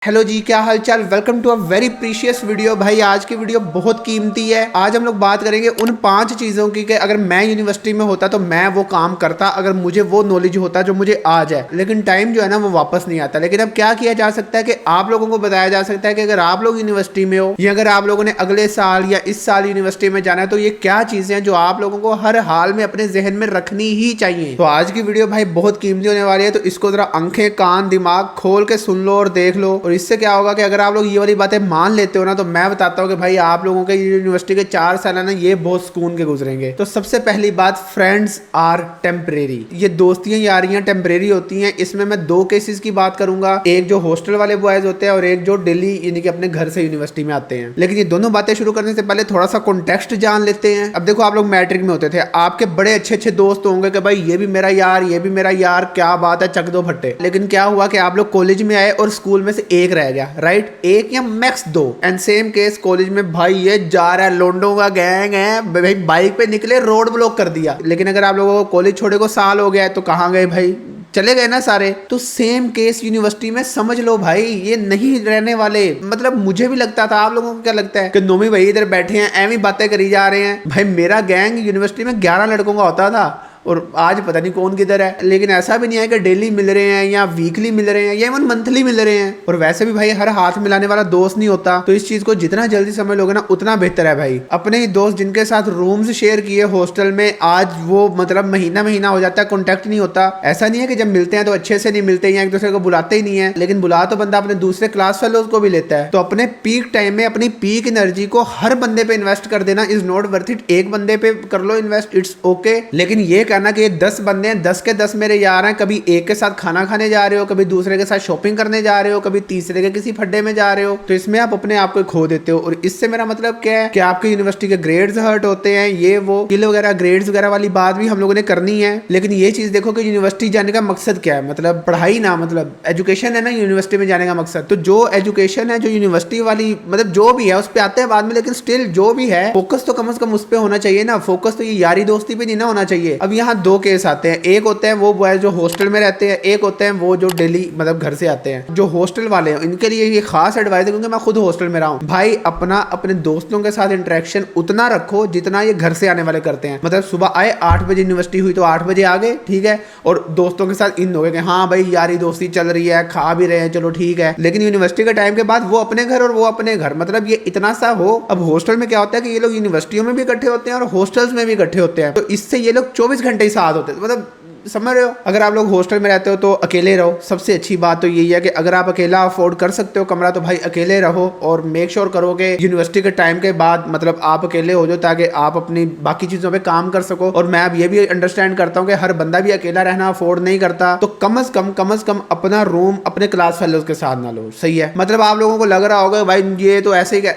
Hello जी, क्या हाल चाल। Welcome to a very precious video. भाई आज की वीडियो बहुत कीमती है। आज हम लोग बात करेंगे उन 5 चीज़ों की कि अगर मैं यूनिवर्सिटी में होता तो मैं वो काम करता, अगर मुझे वो नॉलेज होता जो मुझे आज है। लेकिन टाइम जो है ना वो वापस नहीं आता। लेकिन अब क्या किया जा सकता है कि आप लोगों को बताया जा सकता है कि अगर आप लोग यूनिवर्सिटी में हो या अगर आप लोगों ने अगले साल या इस साल यूनिवर्सिटी में जाना है तो ये क्या चीज़ें हैं जो आप लोगों को हर हाल में अपने जहन में रखनी ही चाहिए। तो आज की वीडियो भाई बहुत कीमती होने वाली है, तो इसको जरा आंखें कान दिमाग खोल के सुन लो और देख लो। और इससे क्या होगा कि अगर आप लोग ये वाली बातें मान लेते हो ना तो मैं बताता हूँ कि भाई आप लोगों के यूनिवर्सिटी के 4 साल है ना ये बहुत सुकून के गुजरेंगे। तो सबसे पहली बात, फ्रेंड्स आर टेम्परेरी। ये दोस्तियां यारियां टेम्परेरी होती हैं। इसमें मैं 2 केसेस की बात करूंगा, एक जो हॉस्टल वाले बॉयज होते हैं और एक जो दिल्ली यानी कि अपने घर से यूनिवर्सिटी में आते हैं। लेकिन ये दोनों बातें शुरू करने से पहले थोड़ा सा कॉन्टेक्स्ट जान लेते हैं। अब देखो, आप लोग मैट्रिक में होते थे, आपके बड़े अच्छे अच्छे दोस्त होंगे कि भाई ये भी मेरा यार, ये भी मेरा यार, क्या बात है, चक दो फट्टे। लेकिन क्या हुआ कि आप लोग कॉलेज में आए और स्कूल में से एक रह गया, राइट? एक या max 2। And same case college में, भाई ये जा रहा है, लोंडों का गैंग है भाई, बाइक पे निकले रोड ब्लॉक कर दिया। लेकिन अगर आप लोगों को कॉलेज छोड़े को साल हो गया है तो कहाँ गए भाई, चले गए ना सारे। तो सेम केस यूनिवर्सिटी में समझ लो भाई, ये नहीं रहने वाले। मतलब मुझे भी लगता था, आप लोगों को क्या लगता है कि नोमी भाई इधर बैठे हैं एवं बातें करी जा रहे हैं। भाई मेरा गैंग यूनिवर्सिटी में 11 लड़कों का होता था और आज पता नहीं कौन किधर है। लेकिन ऐसा भी नहीं है कि डेली मिल रहे हैं या वीकली मिल रहे हैं या इवन मंथली मिल रहे हैं। और वैसे भी भाई हर हाथ मिलाने वाला दोस्त नहीं होता। तो इस चीज को जितना जल्दी समझ लोगे ना उतना बेहतर है भाई। अपने ही दोस्त जिनके साथ रूम्स शेयर किए हॉस्टल में, आज वो मतलब महीना महीना हो जाता है, कॉन्टेक्ट नहीं होता। ऐसा नहीं है कि जब मिलते हैं तो अच्छे से नहीं मिलते या एक दूसरे को बुलाते ही नहीं है, लेकिन बुला तो बंदा अपने दूसरे क्लास फेलोज को भी लेता है। तो अपने पीक टाइम में अपनी पीक एनर्जी को हर बंदे पे इन्वेस्ट कर देना इज नॉट वर्थ इट। एक बंदे पे कर लो इन्वेस्ट, इट्स ओके। लेकिन ये कहना कि 10 बंदे हैं, 10 के 10 मेरे यार हैं, कभी एक के साथ खाना खाने जा रहे हो, कभी दूसरे के साथ शॉपिंग करने जा रहे हो, कभी तीसरे के किसी फड्डे में जा रहे हो, तो इसमें आप अपने आप को खो देते हो। और इससे मेरा मतलब क्या है कि आपके यूनिवर्सिटी के ग्रेड्स हर्ट होते हैं, ये वो किल वगैरह ग्रेड्स वगैरह वाली बात भी हम लोगों ने करनी है। लेकिन ये चीज देखो कि यूनिवर्सिटी जाने का मकसद क्या है, मतलब पढ़ाई ना, मतलब एजुकेशन है ना यूनिवर्सिटी में जाने का मकसद। तो जो एजुकेशन है, जो यूनिवर्सिटी वाली मतलब जो भी है उस पर आते हैं बाद में, लेकिन स्टिल जो भी है फोकस तो कम से कम उस पर होना चाहिए ना। फोकस तो ये यारी दोस्ती पे नहीं ना होना चाहिए। अब यहाँ 2 केस आते हैं, एक होते हैं वो बॉयज जो हॉस्टल में रहते हैं, एक होते हैं वो जो डेली मतलब घर से आते हैं। जो हॉस्टल वाले हैं इनके लिए ये खास एडवाइस है, क्योंकि मैं खुद हॉस्टल में रहा हूँ। भाई अपना अपने दोस्तों के साथ इंटरेक्शन उतना रखो जितना ये घर से आने वाले करते हैं। मतलब सुबह आए 8 बजे यूनिवर्सिटी हुई तो 8 बजे आ गए, ठीक है, और दोस्तों के साथ इन हो गए कि हाँ भाई यारी दोस्ती चल रही है, खा भी रहे हैं, चलो ठीक है। लेकिन यूनिवर्सिटी के टाइम के बाद वो अपने घर और वो अपने घर, मतलब ये इतना सा हो। अब हॉस्टल में क्या होता है कि ये लोग यूनिवर्सिटियों में भी इकट्ठे होते हैं और हॉस्टल्स में भी इकट्ठे होते हैं, तो इससे ये लोग 24 घंटे ही साथ होते हैं। मतलब समझ रहे हो? अगर आप लोग हॉस्टल में रहते हो तो अकेले रहो। सबसे अच्छी बात तो यही है कि अगर आप अकेला अफोर्ड कर सकते हो कमरा तो भाई अकेले रहो, और मेक श्योर करो कि यूनिवर्सिटी के टाइम के बाद मतलब आप अकेले हो जाओ, ताकि आप अपनी बाकी चीजों पे काम कर सको। और मैं अब ये भी अंडरस्टैंड करता हूँ कि हर बंदा भी अकेला रहना अफोर्ड नहीं करता, तो कम से कम अपना रूम अपने क्लास फेलोज के साथ ना लो। सही है? मतलब आप लोगों को लग रहा होगा भाई ये तो ऐसे ही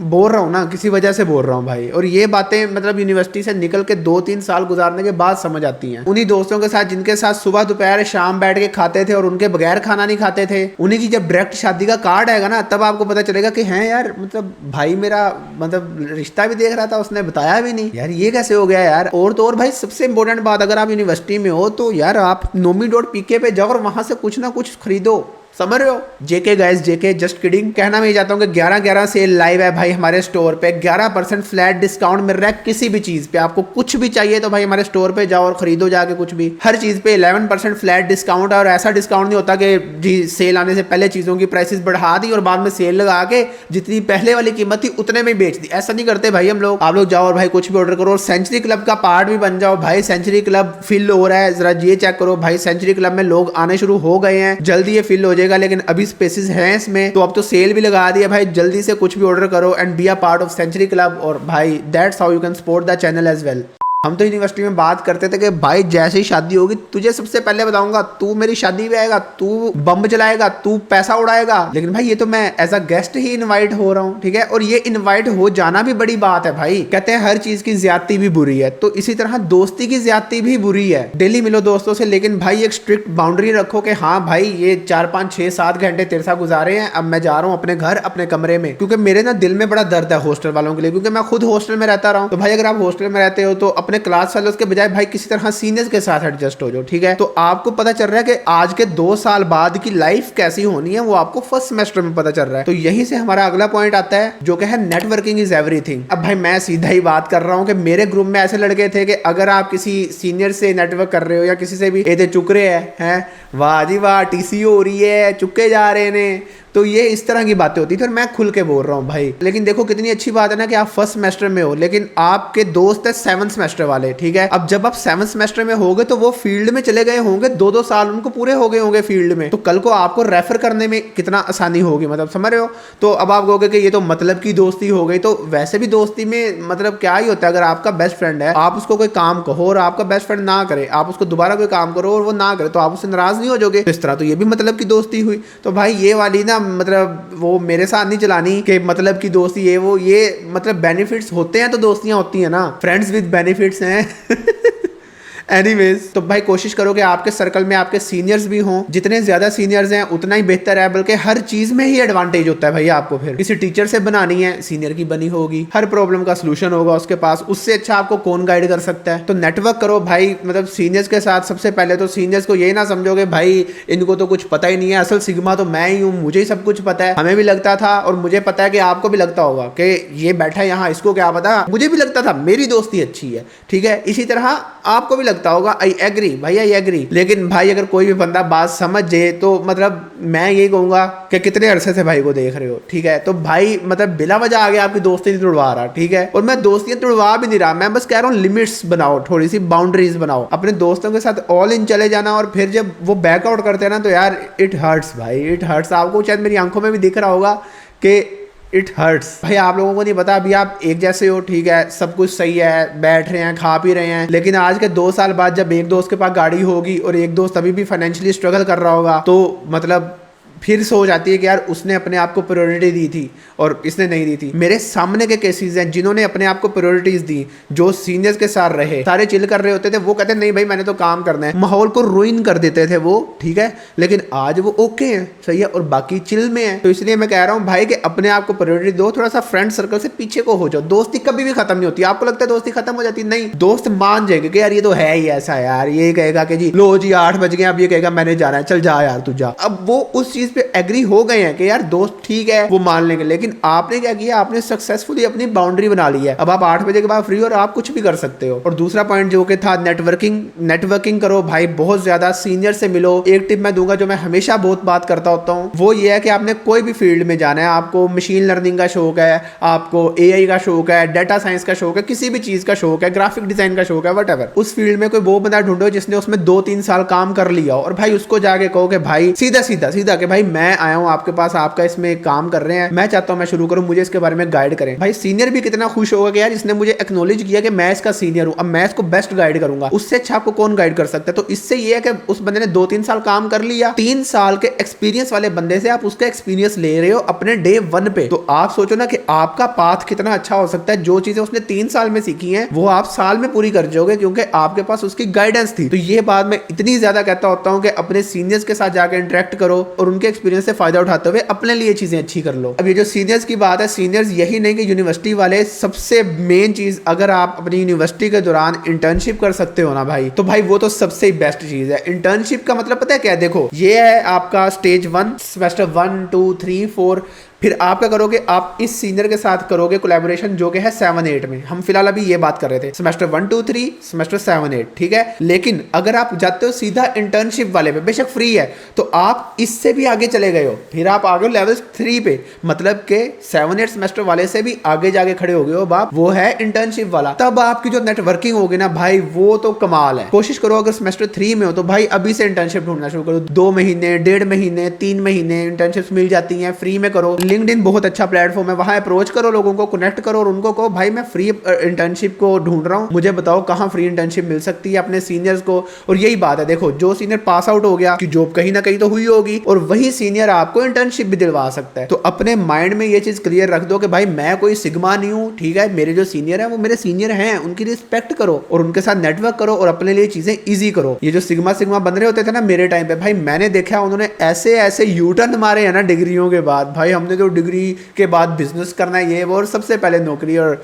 बोल रहा हूँ ना, किसी वजह से बोल रहा हूँ भाई। और ये बातें मतलब यूनिवर्सिटी से निकल के 2-3 साल गुजारने के बाद समझ आती हैं। उन्हीं दोस्तों के साथ जिनके साथ सुबह दोपहर शाम बैठ के खाते थे और उनके बगैर खाना नहीं खाते थे, उन्हीं की जब डायरेक्ट शादी का कार्ड आएगा ना तब आपको पता चलेगा कि हैं यार, मतलब भाई मेरा मतलब रिश्ता भी देख रहा था, उसने बताया भी नहीं यार, ये कैसे हो गया यार। और तो और भाई सबसे इंपॉर्टेंट बात, अगर आप यूनिवर्सिटी में हो तो यार आप nomi.pk पे जाओ और वहां से कुछ ना कुछ खरीदो। समझ रहे हो? जेके गाइस, जेके, जस्ट किडिंग। कहना मैं चाहता हूँ कि 11/11 सेल लाइव है भाई हमारे स्टोर पे। 11% फ्लैट डिस्काउंट मिल रहा है किसी भी चीज पे। आपको कुछ भी चाहिए तो भाई हमारे स्टोर पे जाओ और खरीदो जाके कुछ भी। हर चीज पे 11% फ्लैट डिस्काउंट है। और ऐसा डिस्काउंट नहीं होता कि जी सेल आने से पहले चीजों की प्राइसेस बढ़ा दी और बाद में सेल लगा के जितनी पहले वाली कीमत थी उतने में बेच दी। ऐसा नहीं करते भाई हम लोग। आप लोग जाओ और भाई कुछ भी ऑर्डर करो और सेंचुरी क्लब का पार्ट भी बन जाओ। भाई सेंचुरी क्लब फिल हो रहा है, जरा ये चेक करो भाई, सेंचुरी क्लब में लोग आने शुरू हो गए हैं, जल्दी ये फिल हो जाएगा। लेकिन अभी स्पेसेस हैं इसमें, तो अब तो सेल भी लगा दिया भाई, जल्दी से कुछ भी ऑर्डर करो and be a part of century club. और भाई that's how you can support the channel as well. हम तो यूनिवर्सिटी में बात करते थे कि भाई जैसे ही शादी होगी तुझे सबसे पहले बताऊंगा, तू मेरी शादी में आएगा, तू बम चलाएगा, तू पैसा उड़ाएगा। लेकिन भाई ये तो मैं एज अ गेस्ट ही इनवाइट हो रहा हूँ, ठीक है। और ये इनवाइट हो जाना भी बड़ी बात है भाई। कहते हैं हर चीज की ज्यादती भी बुरी है, तो इसी तरह दोस्ती की ज्यादती भी बुरी है। डेली मिलो दोस्तों से, लेकिन भाई एक स्ट्रिक्ट बाउंड्री रखो कि हाँ भाई ये 4-5-6-7 घंटे तेरे साथ गुजारे हैं, अब मैं जा रहा हूँ अपने घर अपने कमरे में। क्योंकि मेरे ना दिल में बड़ा दर्द है हॉस्टल वालों के लिए, क्योंकि मैं खुद हॉस्टल में रहता रहा हूँ। तो भाई अगर आप हॉस्टल में रहते हो तो अपने क्लास फेलोज के बजाय भाई किसी तरह सीनियर्स के साथ एडजस्ट हो जाओ, ठीक है। तो आपको पता चल रहा है कि आज के 2 साल बाद की लाइफ कैसी होनी है वो आपको फर्स्ट सेमेस्टर में पता चल रहा है। तो यहीं से हमारा अगला पॉइंट आता है जो कि है नेटवर्किंग इज एवरीथिंग। अब भाई मैं सीधा ही बात कर रहा हूँ कि मेरे ग्रुप में ऐसे लड़के थे कि अगर आप किसी सीनियर से नेटवर्क कर रहे हो या किसी से भी ये चुक रहे हैं, वाह जी वाह टीसी हो रही है, चुके जा रहे हैं, तो ये इस तरह की बातें होती थी और मैं खुल के बोल रहा हूँ भाई। लेकिन देखो कितनी अच्छी बात है ना कि आप फर्स्ट सेमेस्टर में हो, लेकिन आपके दोस्त है 7th सेमेस्टर वाले, ठीक है। अब जब आप 7th सेमेस्टर में होगे तो वो फील्ड में चले गए होंगे, 2-2 साल उनको पूरे हो गए होंगे फील्ड में, तो कल को आपको रेफर करने में कितना आसानी होगी, मतलब समझ रहे हो। तो अब आप कहोगे कि ये तो मतलब की दोस्ती हो गई, तो वैसे भी दोस्ती में मतलब क्या ही होता है, अगर आपका बेस्ट फ्रेंड है, आप उसको कोई काम कहो और आपका बेस्ट फ्रेंड ना करे, आप उसको दोबारा कोई काम करो और वो ना करे, तो आप उससे नाराज नहीं हो जाओगे। इस तरह तो ये भी मतलब की दोस्ती हुई। तो भाई ये वाली ना मतलब वो मेरे साथ नहीं चलानी कि मतलब की दोस्ती ये मतलब बेनिफिट्स होते हैं तो दोस्तियां होती हैं ना, फ्रेंड्स विद बेनिफिट्स हैं। एनीवेज, तो भाई कोशिश करो कि आपके सर्कल में आपके सीनियर्स भी हों, जितने ज्यादा सीनियर्स हैं उतना ही बेहतर है, बल्कि हर चीज में ही एडवांटेज होता है भाई। आपको फिर किसी टीचर से बनानी है, सीनियर की बनी होगी, हर प्रॉब्लम का सलूशन होगा उसके पास, उससे अच्छा आपको कौन गाइड कर सकता है। तो नेटवर्क करो भाई, मतलब सीनियर्स के साथ। सबसे पहले तो सीनियर्स को यही ना समझोगे भाई इनको तो कुछ पता ही नहीं है, असल सिग्मा तो मैं ही हूँ, मुझे ही सब कुछ पता है। हमें भी लगता था और मुझे पता है कि आपको भी लगता होगा कि ये बैठा है यहाँ, इसको क्या पता, मुझे भी लगता था मेरी दोस्ती अच्छी है, ठीक है। इसी तरह आपको भी लगता होगा, आई एग्री भाई, आई एग्री। लेकिन भाई अगर कोई भी बंदा बात समझ जाए तो मतलब मैं यही कहूंगा कि कितने अरसे से भाई को देख रहे हो, ठीक है। तो भाई मतलब बिला वजह आगे आपकी दोस्ती नहीं तोड़वा रहा, ठीक है। और मैं दोस्तियां तोड़वा भी नहीं रहा, मैं बस कह रहा हूँ लिमिट्स बनाओ, थोड़ी सी बाउंड्रीज बनाओ, अपने दोस्तों के साथ ऑल इन चले जाना। और फिर जब वो बैकआउट करते हैं ना तो यार इट हर्ट्स भाई, इट हर्ट्स। आपको शायद मेरी आंखों में भी दिख रहा होगा कि इट हर्ट्स भाई। आप लोगों को नहीं पता, अभी आप एक जैसे हो, ठीक है, सब कुछ सही है, बैठ रहे हैं, खा पी रहे हैं, लेकिन आज के 2 साल बाद जब एक दोस्त के पास गाड़ी होगी और एक दोस्त अभी भी फाइनेंशियली स्ट्रगल कर रहा होगा, तो मतलब फिर सोच आती है कि यार उसने अपने आप को प्रायोरिटी दी थी और इसने नहीं दी थी। मेरे सामने के केसेस हैं जिन्होंने अपने आप को प्रायोरिटीज दी, जो सीनियर्स के साथ रहे, सारे चिल कर रहे होते थे, वो कहते नहीं भाई मैंने तो काम करना है, माहौल को रुइन कर देते थे वो, ठीक है। लेकिन आज वो ओके है, सही है, और बाकी चिल में है। तो इसलिए मैं कह रहा हूँ भाई कि अपने आप को प्रायोरिटी दो, थोड़ा सा फ्रेंड सर्कल से पीछे को हो जाओ। दोस्ती कभी भी खत्म नहीं होती। आपको लगता है दोस्ती खत्म हो जाती, नहीं, दोस्त मान जाएंगे कि यार ये तो है ही ऐसा, यार ये कहेगा कि जी लो जी 8 बज गए, अब ये कहेगा मैंने जाना है, चल जा यार तू जा। अब वो उस चीज पे एग्री हो गए हैं कि यार दोस्त ठीक है, वो मान लेंगे। लेकिन आपने क्या किया, आपने सक्सेसफुली अपनी बाउंड्री बना ली है। अब आप 8 बजे के बाद फ्री हो और आप कुछ भी कर सकते हो। और दूसरा पॉइंट जो कि था नेटवर्किंग करो भाई, बहुत ज्यादा सीनियर से मिलो। एक टिप मैं दूंगा जो मैं हमेशा बहुत बात करता होता हूँ, वो ये है कि आपने कोई भी फील्ड में जाना है, आपको मशीन लर्निंग का शौक है, आपको एआई का शौक है, डाटा साइंस का शौक है, किसी भी चीज का शौक है, ग्राफिक डिजाइन का शौक है, व्हाटएवर, उस फील्ड में कोई वो बंदा ढूंढो जिसने उसमें 2-3 साल काम कर लिया हो, और भाई उसको जाके कहो कि भाई सीधा कि भाई मैं आया हूँ आपके पास, आपका इसमें काम कर रहे हैं, मैं चाहता हूं मैं शुरू करूं, मुझे इसके बारे में गाइड करें। भाई सीनियर भी कितना खुश होगा कि यार इसने मुझे एक्नॉलेज किया कि मैं इसका सीनियर हूं, अब मैं इसको बेस्ट गाइड करूंगा। उससे अच्छा आपको कौन गाइड कर सकता है। तो इससे ये है कि उस बंदे ने 2-3 साल काम कर लिया, 3 साल के एक्सपीरियंस वाले बंदे से आप उसका एक्सपीरियंस ले रहे हो अपने डे 1 पे। तो आप सोचो ना कि आपका पाथ कितना अच्छा हो सकता है। जो चीजें उसने 3 साल में सीखी हैं वो आप साल में पूरी कर जाओगे, क्योंकि आपके पास उसकी गाइडेंस थी। तो ये बात मैं इतनी ज्यादा कहता होता हूं कि अपने सीनियर्स के साथ जाकर इंटरेक्ट करो और उनके एक्सपीरियंस से फायदा उठाते हुए अपने लिए चीजें अच्छी कर लो। अब ये जो सीनियर्स की बात है, सीनियर्स यही नहीं कि यूनिवर्सिटी वाले, सबसे मेन चीज, अगर आप अपनी यूनिवर्सिटी के दौरान इंटर्नशिप कर सकते हो ना भाई, तो भाई वो तो सबसे बेस्ट चीज है। इंटर्नशिप का मतलब पता है क्या है? देखो ये है आपका स्टेज 1, सेमेस्टर 1, 2, 3, 4। फिर आप क्या करोगे, आप इस सीनियर के साथ करोगे कोलैबोरेशन, जो कि है 7-8 में। हम फिलहाल अभी ये बात कर रहे थे सेमेस्टर 1, 2, 3, सेमेस्टर 7-8, ठीक है। लेकिन अगर आप जाते हो सीधा इंटर्नशिप वाले पे, बेशक फ्री है, तो आप इससे भी आगे चले गए हो, फिर आप आगे हो लेवल 3 पे, मतलब के 7-8 सेमेस्टर वाले से भी आगे जाके खड़े हो गए हो आप, वो है इंटर्नशिप वाला। तब आपकी जो नेटवर्किंग होगी ना भाई, वो तो कमाल है। कोशिश करो अगर सेमेस्टर 3 में हो तो भाई अभी से इंटर्नशिप ढूंढना शुरू करो। 2 महीने, 1.5 महीने, 3 महीने इंटर्नशिप मिल जाती है, फ्री में करो। लिंक्डइन बहुत अच्छा प्लेटफॉर्म है, वहां अप्रोच करो, लोगों को कनेक्ट करो और उनको कहो भाई मैं फ्री इंटर्नशिप को ढूंढ रहा हूं, मुझे बताओ कहां फ्री इंटर्नशिप मिल सकती है अपने सीनियर्स को। और यही बात है, देखो जो सीनियर पास आउट हो गया कि जॉब कहीं ना कहीं तो हुई होगी, और वही सीनियर आपको इंटर्नशिप भी दिलवा सकता है। तो अपने माइंड में ये चीज क्लियर रख दो कि भाई मैं कोई सिग्मा नहीं हूं, ठीक है, मेरे जो सीनियर है वो मेरे सीनियर हैं, उनकी रिस्पेक्ट करो और उनके साथ नेटवर्क करो और अपने लिए चीजें ईजी करो। ये जो सिग्मा बन रहे होते थे ना मेरे टाइम पे, भाई मैंने देखा उन्होंने ऐसे ऐसे यूटर्न मारे हैं ना डिग्रियों के बाद। भाई हमने जो डिग्री के बाद बिजनेस करना है ये वो, और सबसे पहले नौकरी, और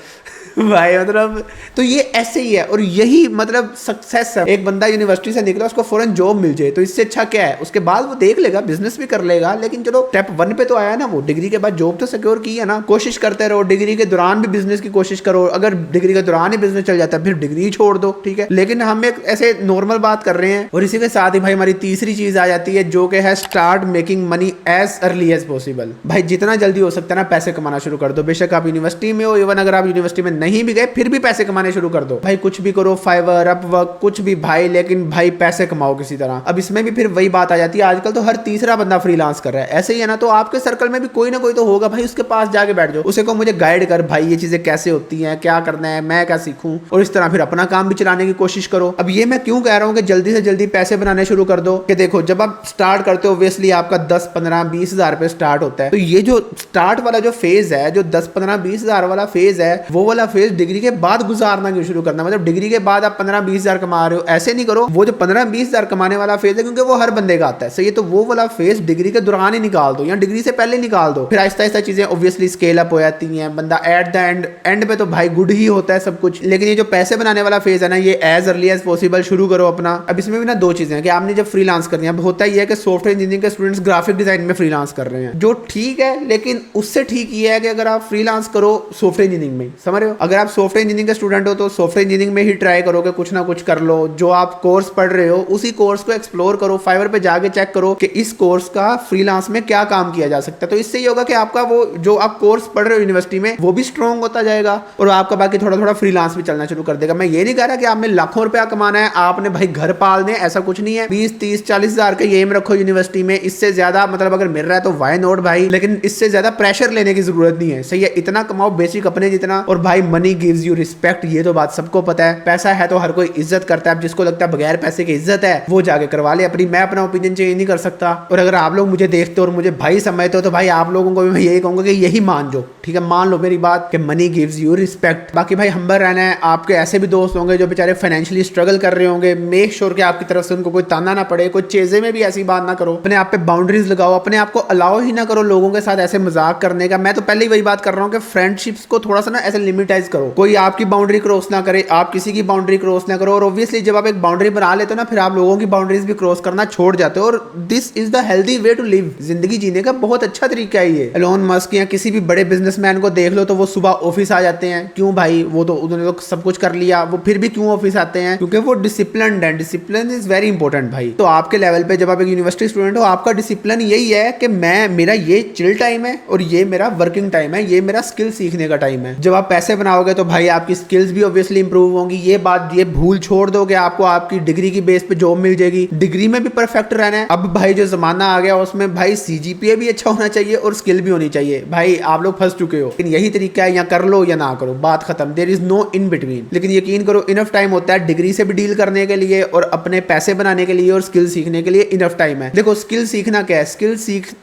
भाई मतलब तो ये ऐसे ही है, और यही मतलब सक्सेस है। एक बंदा यूनिवर्सिटी से निकला, उसको फौरन जॉब मिल जाए तो इससे अच्छा क्या है? उसके बाद वो देख लेगा, बिजनेस भी कर लेगा, लेकिन चलो स्टेप 1 पे तो आया ना वो, डिग्री के बाद जॉब तो सिक्योर की है ना। कोशिश करते रहो, डिग्री के दौरान भी बिजनेस की कोशिश करो, अगर डिग्री के दौरान ही बिजनेस चल जाता है फिर डिग्री छोड़ दो, ठीक है। लेकिन हम एक ऐसे नॉर्मल बात कर रहे हैं। और इसी के साथ ही भाई हमारी तीसरी चीज आ जाती है, जो कि है start making money as early as possible. भाई जितना जल्दी हो सकता है ना पैसे कमाना शुरू कर दो। बेशक आप यूनिवर्सिटी में हो, इवन अगर आप यूनिवर्सिटी में नहीं भी गए फिर भी पैसे कमाने शुरू कर दो भाई। कुछ भी करो, फाइवर, अपवर्क, कुछ भी भाई, लेकिन भाई पैसे कमाओ किसी तरह। अब इसमें भी फिर वही बात आ जाती है, आजकल तो हर तीसरा बंदा फ्रीलांस कर रहा है, ऐसे ही है ना। तो आपके सर्कल में भी कोई ना कोई तो होगा भाई, उसके पास जाके बैठ जाओ, उसे को मुझे गाइड कर भाई, ये चीजें कैसे होती हैं, क्या करना है, मैं क्या सीखूं, और इस तरह फिर अपना काम भी चलाने की कोशिश करो। अब ये मैं क्यों कह रहा हूं कि जल्दी से जल्दी पैसे बनाने शुरू कर दो, कि देखो जब आप स्टार्ट करते हो ऑब्वियसली आपका 10, 15, 20 हजार पे स्टार्ट होता है। तो ये जो स्टार्ट वाला जो फेज है, जो 10, 15, 20 हजार वाला फेज है, वो वाला फेज डिग्री के बाद गुजारना क्यों शुरू करना? मतलब डिग्री के बाद आप 15, 20 हजार कमा रहे हो, ऐसे नहीं करो। वो जो 15, 20 हजार कमाने वाला फेज है, क्योंकि वो हर बंदे का आता है, सही है, तो वो वाला फेज डिग्री के दौरान ही निकाल दो या डिग्री से पहले निकाल दो। फिर आहिस्ता आहिस्ता चीजें ऑब्वियसली स्केल अप हो जाती हैं। बंदा एट द एंड पे तो भाई गुड ही होता है सब कुछ। लेकिन ये जो पैसे बनाने वाला फेज है ना, ये एज अर्ली एज पॉसिबल शुरू करो अपना। अब इसमें भी ना दो चीजें हैं कि आपने जब फ्रीलांस करनी है, होता ही है कि सॉफ्टवेयर इंजीनियरिंग के स्टूडेंट्स ग्राफिक डिजाइन में फ्रीलांस कर रहे हैं, जो ठीक है, लेकिन उससे ठीक ये है कि अगर आप फ्रीलांस करो सॉफ्टवेयर इंजीनियरिंग में, समझ रहे हो? अगर आप सॉफ्टवेयर इंजीनियरिंग के स्टूडेंट हो तो सॉफ्टवेयर इंजीनियरिंग में ही ट्राई करो कि कुछ ना कुछ कर लो। जो आप कोर्स पढ़ रहे हो उसी कोर्स को एक्सप्लोर करो, फाइवर पे जाके चेक करो कि इस कोर्स का फ्रीलांस में क्या काम किया जा सकता है। तो इससे ये होगा कि आपका वो जो आप कोर्स पढ़ रहे हो यूनिवर्सिटी में वो भी स्ट्रॉन्ग होता जाएगा, और आपका बाकी थोड़ा थोड़ा फ्रीलांस भी चलना शुरू कर देगा। मैं ये नहीं कह रहा कि आपने लाखों रुपया कमाना है, आपने भाई घर पालने, ऐसा कुछ नहीं है। 20, 30, 40 हजार का एम रखो यूनिवर्सिटी में, इससे ज्यादा मतलब अगर मिल रहा है तो वाई नॉट भाई, लेकिन इससे ज्यादा प्रेशर लेने की जरूरत नहीं है, सही है। इतना कमाओ बेसिक अपने जितना, और भाई मनी गिव्स यू रिस्पेक्ट, ये तो बात सबको पता है। पैसा है तो हर कोई इज्जत करता है। जिसको लगता है बगैर पैसे की इज्जत है वो जाके करवा ले अपनी। मैं अपना ओपिनियन चेंज नहीं कर सकता, और अगर आप लोग मुझे देखते हो और मुझे भाई समझते हो तो भाई आप लोगों को भी मैं यही कहूंगा कि यही मान जो, ठीक है, मान लो मेरी बात कि मनी गिव्स यू रिस्पेक्ट। बाकी भाई हम्बल रहना है। आपके ऐसे भी दोस्त होंगे जो बेचारे फाइनेंशियली स्ट्रगल कर रहे होंगे, मेक श्योर कि आपकी तरफ से उनको कोई ताना ना पड़े, कोई चीजें में भी ऐसी बात ना करो। अपने आप पे बाउंड्रीज लगाओ, अपने आप को अलाउ ही ना करो लोगों के साथ ऐसे मजाक करने का। मैं तो पहले ही वही बात कर रहा हूँ कि फ्रेंडशिप्स को थोड़ा सा ना ऐसे लिमिटाइज करो, कोई आपकी बाउंड्री क्रॉस ना करे, आप किसी की बाउंड्री क्रॉस ना करो। और ऑब्वियसली जब आप एक बाउंड्री बना लेते हो ना, फिर आप लोगों की बाउंड्रीज भी क्रॉस करना छोड़ जाते हो, और this is the healthy way to live. जिंदगी जीने का बहुत अच्छा तरीका है ये। एलोन मस्क या किसी भी बड़े बिजनेसमैन को देख लो तो वो सुबह ऑफिस आ जाते हैं, क्यों भाई? वो तो उन्होंने तो सब कुछ कर लिया, वो फिर भी क्यों ऑफिस आते हैं? क्योंकि वो डिसिप्लिन्ड है। डिसिप्लिन इज वेरी इंपॉर्टेंट भाई। तो आपके लेवल पे जब आप एक यूनिवर्सिटी स्टूडेंट हो, आपका डिसिप्लिन यही है कि मेरा ये चिल टाइम है और ये मेरा वर्किंग टाइम है, ये मेरा स्किल सीखने का टाइम है। जब आप पैसे बनाओगे तो भाई आपकी स्किल्स भी ऑब्वियसली इंप्रूव होंगी। ये भूल छोड़ दोगे, आपको आपकी डिग्री की बेस पे जॉब मिल जाएगी। डिग्री में भी परफेक्ट रहना है। अब भाई जो जमाना आ गया उसमें भाई सीजीपीए भी अच्छा होना चाहिए और स्किल भी होनी चाहिए। भाई आप लोग फंस चुके हो, लेकिन यही तरीका है, या कर लो या ना करो, बात खत्म। There is no in between. लेकिन यकीन करो इनफ टाइम होता है डिग्री से भी डील करने के लिए, और अपने पैसे बनाने के लिए, और स्किल सीखने के लिए इनफ टाइम है। देखो स्किल सीखना क्या है? स्किल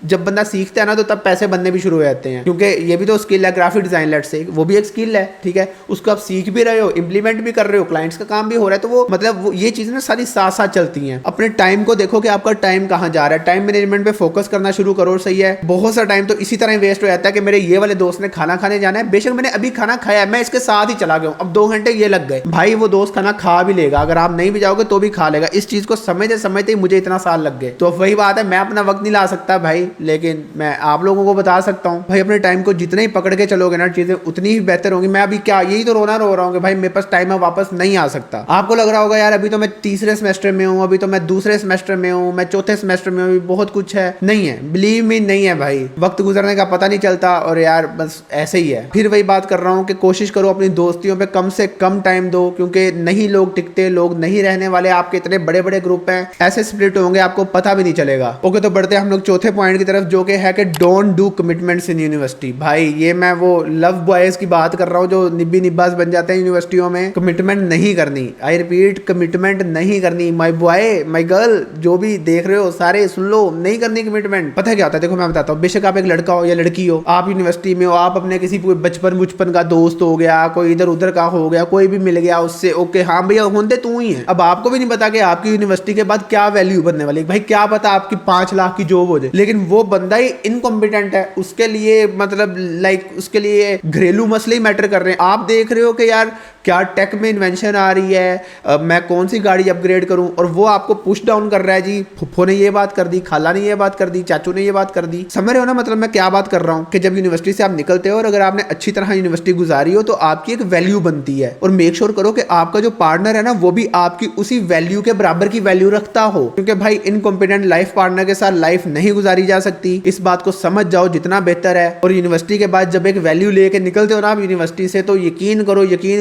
जब बंदा सीखता है ना तो तब पैसे बनने भी शुरू हो जाते हैं, क्योंकि ये भी तो स्किल है। ग्राफिक डिजाइन लेट्स से वो भी एक स्किल है, ठीक है, उसको आप सीख भी रहे हो, इंप्लीमेंट भी कर रहे हो, क्लाइंट्स का काम भी हो रहा है। तो वो मतलब ये चीजें ना सारी साथ साथ चलती हैं। अपने टाइम को देखो कि आपका टाइम कहाँ जा रहा है, टाइम मैनेजमेंट पे फोकस करना शुरू करो, सही है। बहुत सा टाइम तो इसी तरह वेस्ट हो जाता है कि मेरे ये वाले दोस्त ने खाना खाने जाना है, बेशक मैंने अभी खाना खाया है, मैं इसके साथ ही चला गया हूं, अब 2 घंटे ये लग गए। भाई वो दोस्त खाना खा भी लेगा, अगर आप नहीं भी जाओगे तो भी खा लेगा। इस चीज को समझते समझते ही मुझे इतना साल लग गए। तो वही बात है, मैं अपना वक्त नहीं ला सकता भाई, लेकिन मैं आप लोगों को बता सकता हूँ भाई अपने टाइम को जितने ही पकड़ के चलोगे ना, चीजें उतनी ही बेहतर होंगी। मैं अभी क्या यही तो रो रहा हूँ कि भाई मेरे पास टाइम है, वापस नहीं आ सकता। आपको लग रहा होगा यार अभी तो मैं तीसरे सेमेस्टर में हूँ, अभी तो मैं दूसरे सेमेस्टर में हूँ, मैं चौथे सेमेस्टर में हूँ, बहुत कुछ है। नहीं है, बिलीव मी, नहीं है भाई। वक्त गुजरने का पता नहीं चलता, और यार बस ऐसे ही है। फिर वही बात कर रहा हूँ कि कोशिश करो अपनी दोस्तियों पे कम से कम टाइम दो, क्योंकि नहीं लोग टिकते, लोग नहीं रहने वाले। आपके इतने बड़े बड़े ग्रुप हैं, ऐसे स्प्लिट होंगे आपको पता भी नहीं चलेगा। ओके, तो बढ़ते हैं हम लोग चौथे पॉइंट की तरफ, जो कि है कि don't do commitments in university. भाई ये मैं वो लव बॉयज की बात कर रहा हूँ जो निब्बी निब्बास बन जाते हैं यूनिवर्सिटियों में। कमिटमेंट नहीं करनी, आई रिपीट, कमिटमेंट नहीं करनी। माय बॉय माय गर्ल जो भी देख रहे हो सारे सुन लो, नहीं करनी कमिटमेंट। पता है क्या होता है? देखो मैं बताता हूँ, बेशक आप एक लड़का हो या लड़की हो, आप यूनिवर्सिटी में हो, आप अपने किसी बचपन का दोस्त हो गया, कोई इधर उधर का हो गया, कोई भी मिल गया उससे, ओके हाँ भैया होंदे तू ही है। अब आपको भी नहीं पता कि आपकी यूनिवर्सिटी के बाद क्या वैल्यू बनने वाली है। भाई क्या पता आपकी 5 लाख की जॉब हो जाए, लेकिन वो बंदा ही इनकॉम्पिटेंट है, उसके लिए मतलब लाइक उसके लिए घरेलू मसले ही मैटर कर रहे हैं। आप देख रहे हो कि यार क्या टेक में इन्वेंशन आ रही है, मैं कौन सी गाड़ी अपग्रेड करूं, और वो आपको पुश डाउन कर रहा है जी, फुफ्फो ने ये बात कर दी, खाला ने ये बात कर दी, चाचू ने ये बात कर दी। समझ रहे हो ना मतलब मैं क्या बात कर रहा हूं कि जब यूनिवर्सिटी से आप निकलते हो और अगर आपने अच्छी तरह यूनिवर्सिटी गुजारी हो तो आपकी एक वैल्यू बनती है, और मेक श्योर करो कि आपका जो पार्टनर है ना वो भी आपकी उसी वैल्यू के बराबर की वैल्यू रखता हो, क्योंकि भाई इनकॉम्पिटेंट लाइफ पार्टनर के साथ लाइफ नहीं गुजारी जा सकती। इस बात को समझ जाओ जितना बेहतर है। और यूनिवर्सिटी के बाद जब एक वैल्यू लेके निकलते हो ना आप यूनिवर्सिटी से, तो यकीन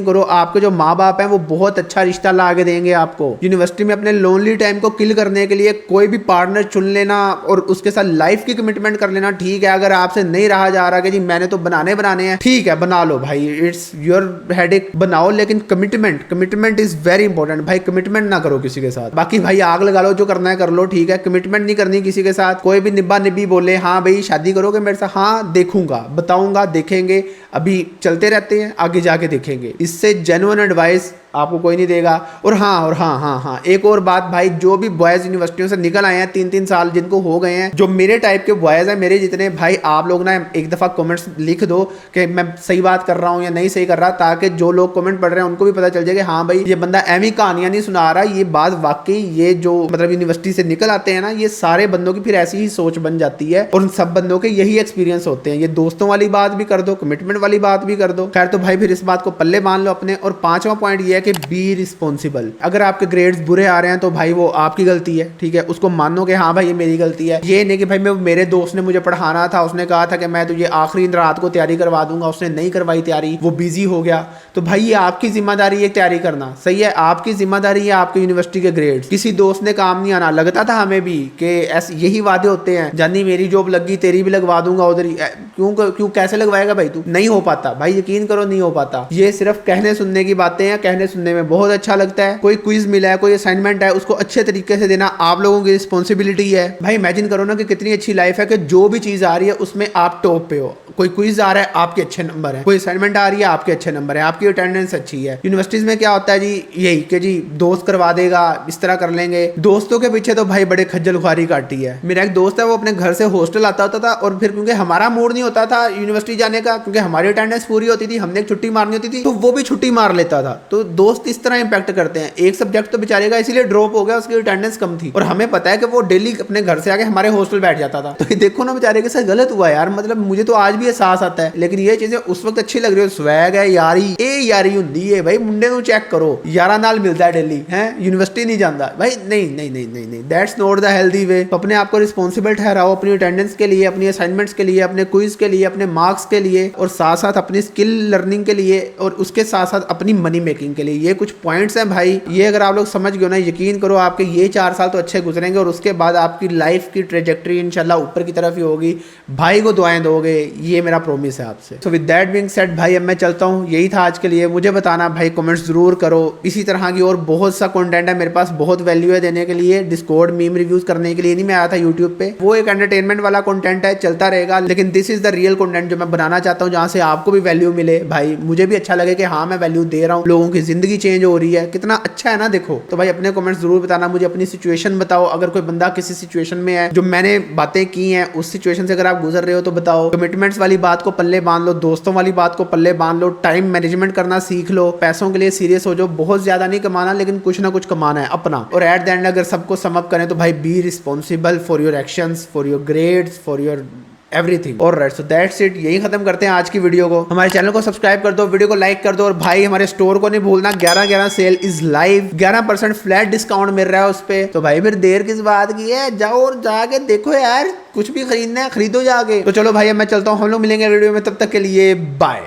करो आपके जो माँ बाप हैं वो बहुत अच्छा रिश्ता ला के देंगे आपको। यूनिवर्सिटी में अपने लोनली टाइम को किल करने के लिए कोई भी पार्टनर चुन लेना और उसके साथ लाइफ की कमिटमेंट कर लेना ठीक है। अगर आपसे नहीं रहा जा रहा कि जी मैंने तो बनाने हैं, ठीक है बना लो भाई, इट्स योर हेडेक, बनाओ, लेकिन कमिटमेंट इज वेरी इंपॉर्टेंट भाई। कमिटमेंट ना करो किसी के साथ, बाकी भाई आग लगा लो, जो करना है कर लो, ठीक है। कमिटमेंट नहीं करनी किसी के साथ। कोई भी निब्बा निब्बी बोले हाँ भाई शादी करोगे मेरे साथ, हाँ देखूंगा, बताऊंगा, देखेंगे, अभी चलते रहते हैं, आगे जाके देखेंगे। इससे जेन्युइन एडवाइस आपको कोई नहीं देगा। और हाँ एक और बात भाई, जो भी बॉयज यूनिवर्सिटियों से निकल आए हैं 3-3 साल जिनको हो गए हैं, जो मेरे टाइप के बॉयज हैं, मेरे जितने भाई, आप लोग ना एक दफा कमेंट्स लिख दो कि मैं सही बात कर रहा हूँ या नहीं सही कर रहा, ताकि जो लोग कमेंट पढ़ रहे हैं उनको भी पता चल जाए कि हाँ भाई ये बंदा एमी कहानियां नहीं सुना रहा, ये बात वाकई, ये जो मतलब यूनिवर्सिटी से निकल आते हैं ना, ये सारे बंदों की फिर ऐसी ही सोच बन जाती है और उन सब बंदों के यही एक्सपीरियंस होते हैं। ये दोस्तों वाली बात भी कर दो, कमिटमेंट वाली बात भी कर दो। खैर तो भाई फिर इस बात को पल्ले मान लो अपने। और 5वां पॉइंट ये है कि बी रिस्पॉन्सिबल। अगर आपके ग्रेड्स बुरे आ रहे हैं तो भाई वो आपकी गलती है, ठीक है, उसको मानो कि हाँ भाई ये मेरी गलती है। ये नहीं कि भाई मेरे दोस्त ने मुझे पढ़ाना था, उसने कहा था कि मैं तुझे आखिरी रात को तैयारी करवा दूंगा, उसने नहीं करवाई तैयारी, वो बिजी हो गया, तो भाई ये आपकी जिम्मेदारी है तैयारी करना, सही है, आपकी जिम्मेदारी है आपकी यूनिवर्सिटी के ग्रेड्स। किसी दोस्त ने काम नहीं आना। लगता था हमें भी कि ऐसे यही वादे होते हैं, जानी मेरी जॉब लगी तेरी भी लगवा दूंगा उधर ही, क्यों कैसे लगवाएगा भाई तू, नहीं हो पाता भाई, यकीन करो नहीं हो पाता। ये सिर्फ कहने सुनने की बातें हैं, कहने सुनने में बहुत अच्छा लगता है। कोई क्विज मिला है, कोई असाइनमेंट है, उसको अच्छे तरीके से देना आप लोगों की रिस्पॉन्सिबिलिटी है। भाई इमेजिन करो ना कि कितनी अच्छी लाइफ है कि जो भी चीज आ रही है उसमें आप टॉप पे हो। कोई क्विज आ रहा है आपके अच्छे नंबर है, कोई असाइनमेंट आ रही है आपके अच्छे नंबर है, आपकी अटेंडेंस अच्छी है। यूनिवर्सिटीज में क्या होता है जी, यही कि जी दोस्त करवा देगा, इस तरह कर लेंगे। दोस्तों के पीछे तो भाई बड़े खज्जल खुआरी काटी है। मेरा एक दोस्त है, वो अपने घर से हॉस्टल आता होता था और फिर क्योंकि हमारा मूड नहीं होता था यूनिवर्सिटी जाने का, क्योंकि हमारी अटेंडेंस पूरी होती थी, हमने एक छुट्टी मारनी होती थी, तो वो भी छुट्टी मार लेता था। तो दोस्त इस तरह इंपैक्ट करते हैं। एक सब्जेक्ट तो बेचारे का इसीलिए ड्रॉप हो गया, उसकी अटेंडेंस कम थी, और हमें पता है कि वो डेली अपने घर से आके हमारे हॉस्टल बैठ जाता था। तो देखो ना बेचारे के साथ गलत हुआ यार, मतलब मुझे तो आज भी एहसास आता है, लेकिन ये चीजें उस वक्त अच्छी लग रही है। स्वैग है, यारी यारी हुंदी है भाई, मुंडे को चेक करो, यारा नाल मिलता है डेली है, यूनिवर्सिटी नहीं जाता भाई, नहीं, दैट्स नॉट द हेल्दी वे। अपने आप को रिस्पॉन्सिबल ठहराओ अपनी अटेंडेंस के लिए, अपनी असाइनमेंट्स के लिए, अपने क्विज के लिए, अपने मार्क्स के लिए, और साथ साथ अपनी स्किल लर्निंग के लिए, और उसके साथ साथ अपनी मनी मेकिंग के लिए। ये कुछ पॉइंट्स हैं भाई, ये अगर आप लोग समझ गए ना, यकीन करो आपके ये 4 साल तो अच्छे गुजरेंगे, और उसके बाद आपकी लाइफ की ट्रेजेक्टरी इंशाल्लाह ऊपर की तरफ ही होगी। भाई को दुआएं दोगे, ये मेरा प्रॉमिस है आपसे। So with that being said भाई अब मैं चलता हूँ, यही था आज के लिए। मुझे बताना भाई, कमेंट्स जरूर करो। इसी तरह की और बहुत सा कंटेंट है मेरे पास, बहुत वैल्यू है देने के लिए। डिस्कॉर्ड मीम रिव्यूज करने के लिए नहीं मैं आया था यूट्यूब पे, वो एक एंटरटेनमेंट वाला कंटेंट है, चलता रहेगा, लेकिन this is the real content जो मैं बनाना चाहता हूँ, जहाँ से आपको भी वैल्यू मिले भाई, मुझे भी अच्छा लगे कि हाँ मैं वैल्यू दे रहा हूँ, लोगों की जिंदगी चेंज हो रही है, कितना अच्छा है ना। देखो तो भाई अपने कमेंट्स जरूर बताना, मुझे अपनी सिचुएशन बताओ। अगर कोई बंदा किसी सिचुएशन में है, जो मैंने बातें की हैं उस सिचुएशन से अगर आप गुजर रहे हो तो बताओ। कमिटमेंट्स वाली बात को पल्ले बांध लो, दोस्तों वाली बात को पल्ले बांध लो, टाइम मैनेजमेंट करना सीख लो, पैसों के लिए सीरियस हो जाओ। बहुत ज्यादा नहीं कमाना, लेकिन कुछ ना कुछ कमाना है अपना। और एट द एंड अगर सबको सम अप करें तो भाई, be responsible for your actions, for your grades, for your everything. Alright, so that's it. यही खत्म करते हैं आज की वीडियो को। हमारे चैनल को सब्सक्राइब कर दो, वीडियो को लाइक कर दो, और भाई हमारे स्टोर को नहीं भूलना, 11/11 sale is live, 11% flat discount मिल रहा है उस पे। तो भाई फिर देर किस बात की है, जाओ और जाके देखो यार, कुछ भी खरीदना है खरीदो जाके। तो चलो भाई अब मैं चलता हूँ, हम लोग मिलेंगे वीडियो में, तब तक के लिए बाय।